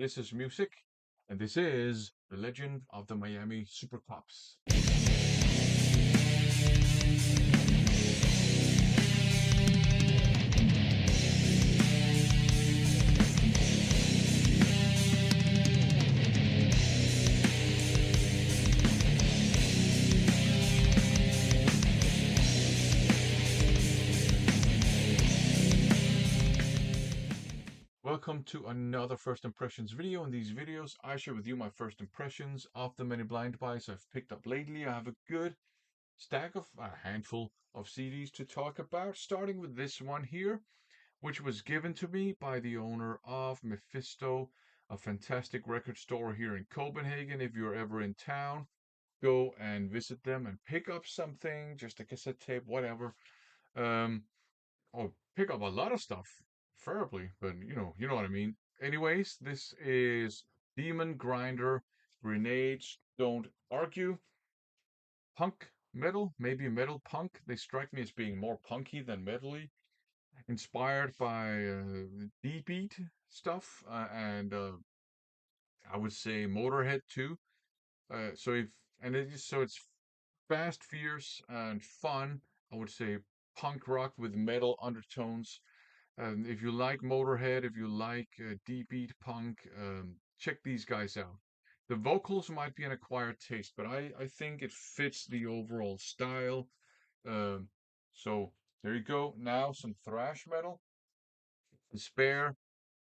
This is music, and this is The Legend of the Miami Supercops. Welcome to another first impressions video. In these videos, I share with you my first impressions of the many blind buys I've picked up lately. I have a good stack of a handful of CDs to talk about, starting with this one here, which was given to me by the owner of Mephisto, a fantastic record store here in Copenhagen. If you're ever in town, go and visit them and pick up something, just a cassette tape, whatever. Um, or pick up a lot of stuff, preferably, but you know what I mean. Anyways, this is Demon Grinder, Grenades Don't Argue, punk metal, maybe metal punk. They strike me as being more punky than metally, inspired by D-beat stuff and I would say Motorhead too. So if and it is so it's fast, fierce, and fun. I would say punk rock with metal undertones. If you like Motorhead, if you like deep beat punk, check these guys out. The vocals might be an acquired taste, but I think it fits the overall style. Um, so there you go. Now some thrash metal. Despair,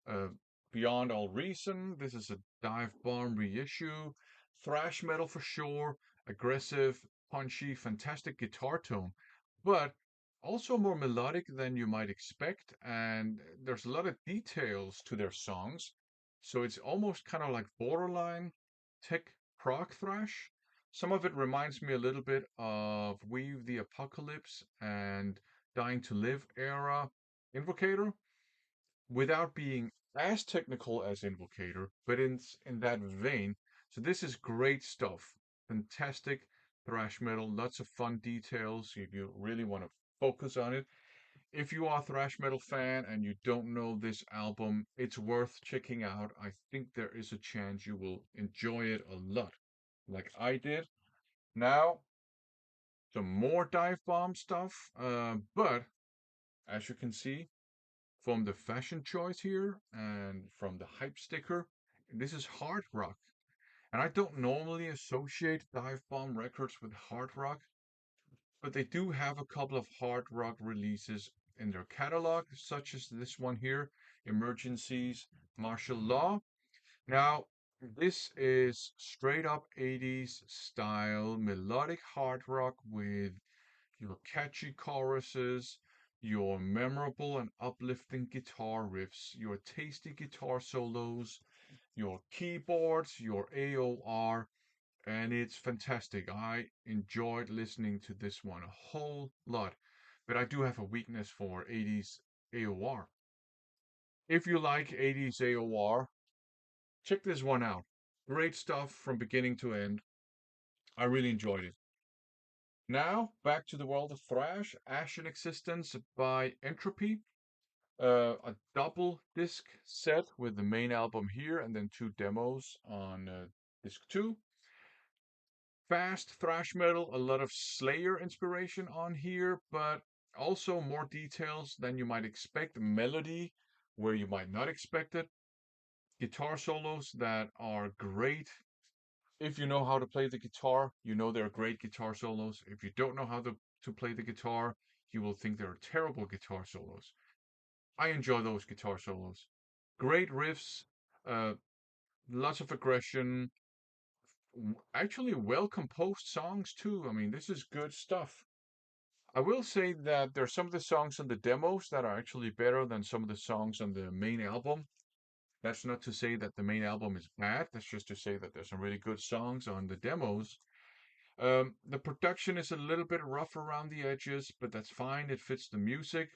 uh, Beyond All Reason. This is a dive bomb reissue. Thrash metal for sure. Aggressive, punchy, fantastic guitar tone, but also more melodic than you might expect. And there's a lot of details to their songs. So it's almost kind of like borderline tech prog thrash. Some of it reminds me a little bit of Weave the Apocalypse and Dying to Live era Invocator without being as technical as Invocator, but in that vein. So this is great stuff. Fantastic thrash metal, lots of fun details if you really want to focus on it. If you are a thrash metal fan and you don't know this album, it's worth checking out. I think there is a chance you will enjoy it a lot, like I did. Now, some more dive bomb stuff, but as you can see, from the fashion choice here and from the hype sticker, this is hard rock. And I don't normally associate dive bomb records with hard rock, but they do have a couple of hard rock releases in their catalog, such as this one here, Emergencies, Martial Law. Now, this is straight up 80s style melodic hard rock with your catchy choruses, your memorable and uplifting guitar riffs, your tasty guitar solos, your keyboards, your AOR, and it's fantastic. I enjoyed listening to this one a whole lot, but I do have a weakness for 80s AOR. If you like 80s AOR, check this one out. Great stuff from beginning to end. I really enjoyed it. Now, back to the world of thrash, Ashen Existence by Entropy. A double disc set with the main album here and then two demos on disc two. Fast thrash metal, a lot of Slayer inspiration on here, but also more details than you might expect. Melody where you might not expect it. Guitar solos that are great. If you know how to play the guitar, you know they're great guitar solos. If you don't know how to play the guitar, you will think they're terrible guitar solos. I enjoy those guitar solos. Great riffs, uh, lots of aggression, actually well composed songs too. I mean, this is good stuff. I will say that there's some of the songs on the demos that are actually better than some of the songs on the main album. That's not to say that the main album is bad. That's just to say that there's some really good songs on the demos. The production is a little bit rough around the edges, but that's fine. It fits the music.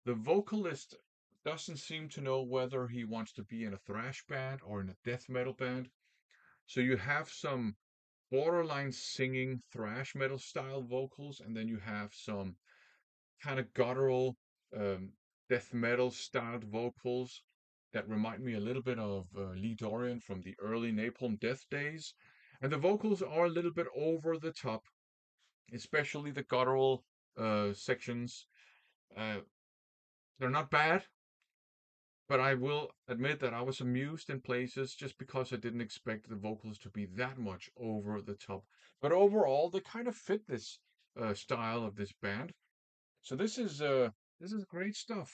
The vocalist doesn't seem to know whether he wants to be in a thrash band or in a death metal band. So you have some borderline singing thrash metal style vocals, and then you have some kind of guttural um, death metal styled vocals. that remind me a little bit of Lee Dorian from the early Napalm Death days. And the vocals are a little bit over the top, especially the guttural sections. Uh, they're not bad, but I will admit that I was amused in places just because I didn't expect the vocals to be that much over the top. But overall, they kind of fit this style of this band. So this is great stuff.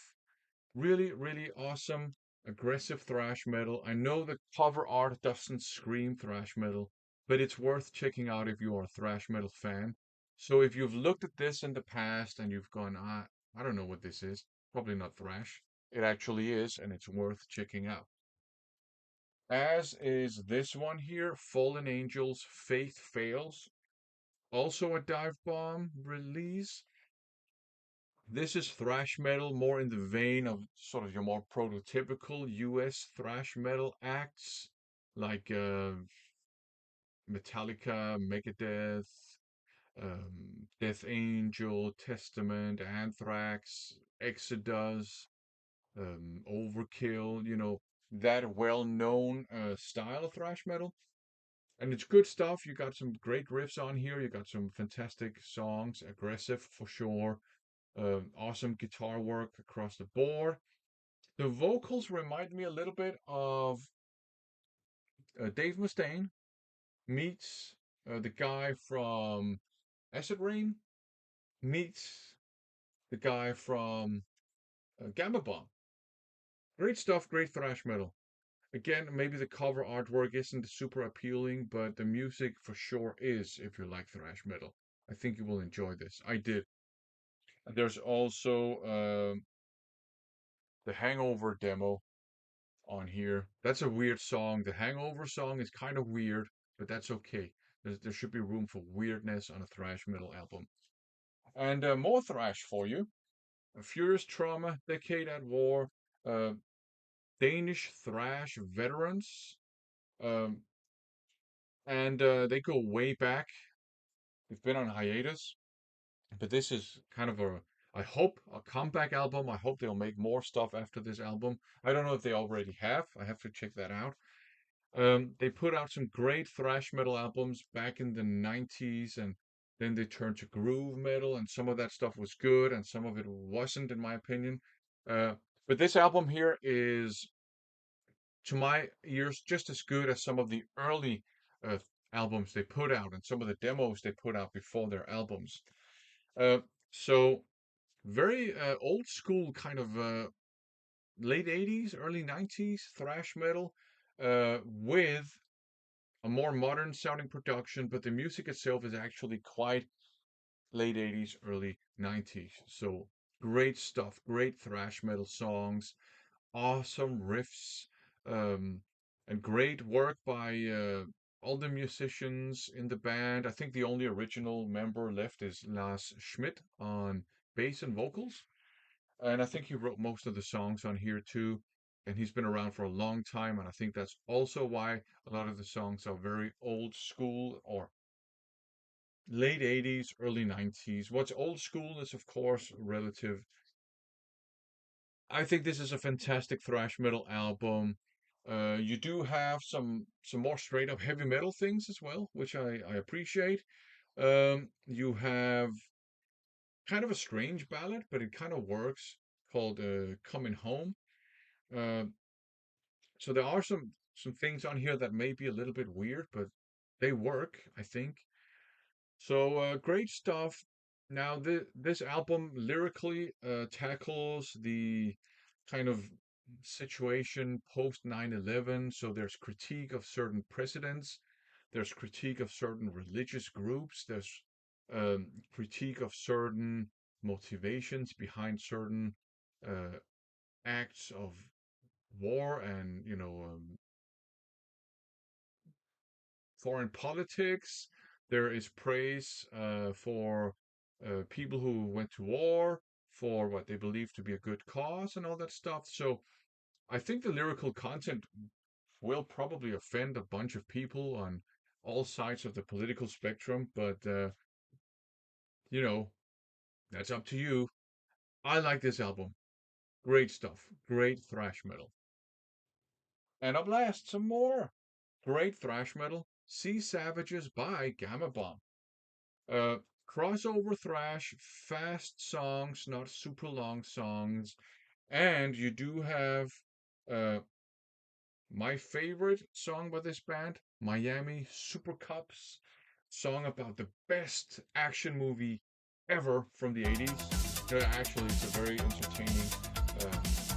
Really, really awesome, aggressive thrash metal. I know the cover art doesn't scream thrash metal, but it's worth checking out if you are a thrash metal fan. So if you've looked at this in the past and you've gone, I don't know what this is, probably not thrash. It actually is, and it's worth checking out. As is this one here, Fallen Angels, Faith Fails. Also a dive bomb release. This is thrash metal, more in the vein of sort of your more prototypical US thrash metal acts like Metallica, Megadeth, Death Angel, Testament, Anthrax, Exodus, Overkill, that well-known style of thrash metal. And it's good stuff. You got some great riffs on here. You got some fantastic songs, aggressive for sure. Awesome guitar work across the board. The vocals remind me a little bit of Dave Mustaine meets the guy from Acid Rain meets the guy from Gamma Bomb. Great stuff, great thrash metal. Again, maybe the cover artwork isn't super appealing, but the music for sure is if you like thrash metal. I think you will enjoy this. I did. There's also the Hangover demo on here. That's a weird song. The Hangover song is kind of weird, but that's okay. There should be room for weirdness on a thrash metal album. And more thrash for you. A Furious Trauma, Decade at War, uh, Danish thrash veterans. Um, and they go way back. They've been on hiatus, but this is kind of I hope, a comeback album. I hope they'll make more stuff after this album. I don't know if they already have. I have to check that out. They put out some great thrash metal albums back in the 90s, and then they turned to groove metal, and some of that stuff was good, and some of it wasn't, in my opinion. Uh, but this album here is, to my ears, just as good as some of the early uh, albums they put out and some of the demos they put out before their albums. Uh, so, very old school kind of late 80s, early 90s thrash metal with a more modern sounding production, but the music itself is actually quite late 80s, early 90s. So great stuff, great thrash metal songs, awesome riffs, um, and great work by all the musicians in the band. I think the only original member left is Lars Schmidt on bass and vocals. And I think he wrote most of the songs on here too. And he's been around for a long time. And I think that's also why a lot of the songs are very old school or late 80s, early 90s. What's old school is, of course, relative. I think this is a fantastic thrash metal album. You do have some more straight up heavy metal things as well, which I appreciate. You have kind of a strange ballad, but it kind of works, called "Coming Home." Uh, so there are some things on here that may be a little bit weird, but they work, I think. So great stuff. Now this album lyrically tackles the kind of situation post 9/11. So there's critique of certain presidents, there's critique of certain religious groups, there's critique of certain motivations behind certain uh, acts of war and foreign politics. There is praise for people who went to war for what they believe to be a good cause and all that stuff. So I think the lyrical content will probably offend a bunch of people on all sides of the political spectrum, but you know, that's up to you. I like this album. Great stuff. Great thrash metal. And up last, some more great thrash metal, Sea Savages by Gamma Bomb. Uh, Crossover thrash, fast songs, not super long songs. And you do have uh, my favorite song by this band, Miami Supercops, song about the best action movie ever from the 80s. Actually, it's a very entertaining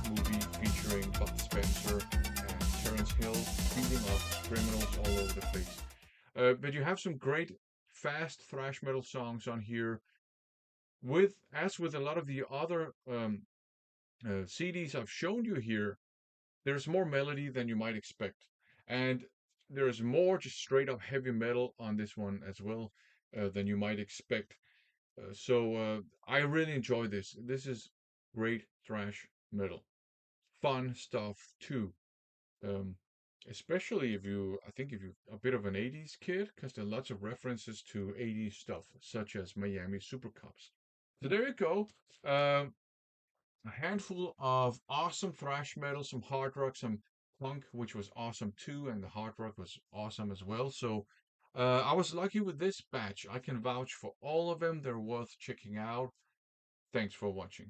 movie featuring Bud Spencer and Terrence Hill beating up criminals all over the place. But you have some great fast thrash metal songs on here. As with a lot of the other CDs I've shown you here, there's more melody than you might expect, and there's more just straight up heavy metal on this one as well than you might expect. So I really enjoy this. This is great thrash metal, fun stuff too. Um, Especially if I think if you're a bit of an 80s kid, because there are lots of references to 80s stuff, such as Miami Supercops. So there you go. Um, a handful of awesome thrash metal, some hard rock, some punk, which was awesome too, and the hard rock was awesome as well. So I was lucky with this batch. I can vouch for all of them. They're worth checking out. Thanks for watching.